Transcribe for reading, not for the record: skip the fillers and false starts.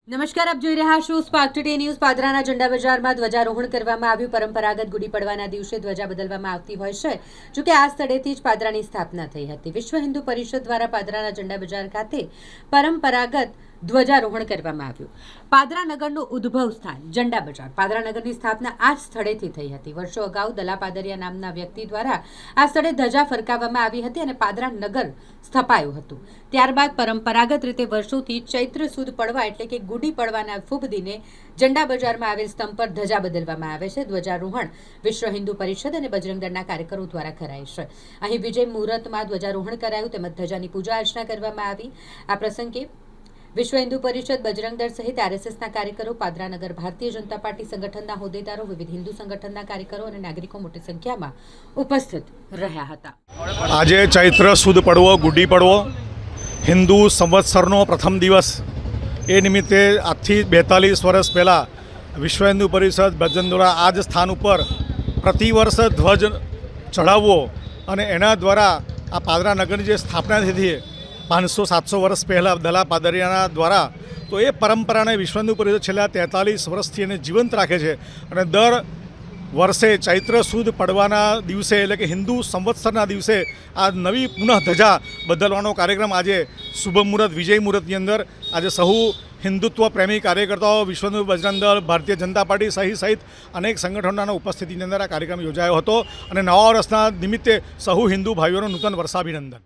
નમસ્કાર, આપ જોઈ રહ્યા છો સ્પાર્ક ટુડે ન્યૂઝ। પાદરાના ઝંડા બજારમાં ધ્વજારોહણ કરવામાં આવ્યું। પરંપરાગત ગુડી પડવાના દિવસે ધ્વજા બદલવામાં આવતી હોય છે। જો કે આ સ્થળેથી જ પાદરાની સ્થાપના થઈ હતી। વિશ્વ હિન્દુ પરિષદ દ્વારા પાદરાના ઝંડા બજાર ખાતે પરંપરાગત ધ્વજારોહણ કરવામાં આવ્યું। પાદરા નગરનું ઉદ્ભવ સ્થાન ઝંડા બજાર। પાદરા નગરની સ્થાપના આ સ્થળેથી થઈ હતી। વર્ષો અગાઉ દલા પાદરિયા નામના વ્યક્તિ દ્વારા આ સ્થળે ધજા ફરકાવવામાં આવી હતી અને પાદરા નગર સ્થપાયું હતું। ત્યારબાદ પરંપરાગત રીતે વર્ષોથી ચૈત્ર સુદ પડવા એટલે કે ગુડી પડવાના શુભ દિને ઝંડા બજારમાં આવેલ સ્તંભ પર ધજા બદલવામાં આવે છે। ધ્વજારોહણ વિશ્વ હિન્દુ પરિષદ અને બજરંગ દળના કાર્યકરો દ્વારા કરાય છે। અહીં વિજય મુહૂર્તમાં ધ્વજારોહણ કરાયું તેમજ ધજાની પૂજા અર્ચના કરવામાં આવી। આ પ્રસંગે વિશ્વ હિન્દુ પરિષદ, બજરંગ દળ સહિત આરએસએસના કાર્યકરો, પાદરાનગર ભારતીય જનતા પાર્ટી સંગઠનના હોદ્દેદારો, વિવિધ હિન્દુ સંગઠનના કાર્યકરો અને નાગરિકો મોટી સંખ્યામાં ઉપસ્થિત રહ્યા હતા। આજે ચૈત્ર સુદ પડવો, ગુડી પડવો, હિન્દુ સંવત્સરનો પ્રથમ દિવસ। એ નિમિત્તે આજથી 42 વર્ષ પહેલાં વિશ્વ હિન્દુ પરિષદ બજરંગ દળ આ જ સ્થાન ઉપર પ્રતિવર્ષ ધ્વજ ચઢાવવો અને એના દ્વારા આ પાદરા નગરની જે સ્થાપના થઈ હતી 500-700 વર્ષ પહેલાં દલા પાદરિયાના દ્વારા, તો એ પરંપરાને વિશ્વ હિન્દુ પરિષદ છેલ્લા 43 વર્ષથી એને જીવંત રાખે છે અને દર વર્ષે ચૈત્ર સુદ પડવાના દિવસે એટલે કે હિન્દુ સંવત્સરના દિવસે આ નવી પુનઃ ધજા બદલવાનો કાર્યક્રમ આજે શુભ મુહૂર્ત, વિજય મુહૂર્તની અંદર આજે સહુ હિન્દુત્વ પ્રેમી કાર્યકર્તાઓ, વિશ્વ હિન્દુ બજરંગ દળ, ભારતીય જનતા પાર્ટી સહિત અનેક સંગઠનોના ઉપસ્થિતિની અંદર આ કાર્યક્રમ યોજાયો હતો અને નવા વર્ષના નિમિત્તે સહુ હિન્દુ ભાઈઓનો નૂતન વર્ષાભિનંદન।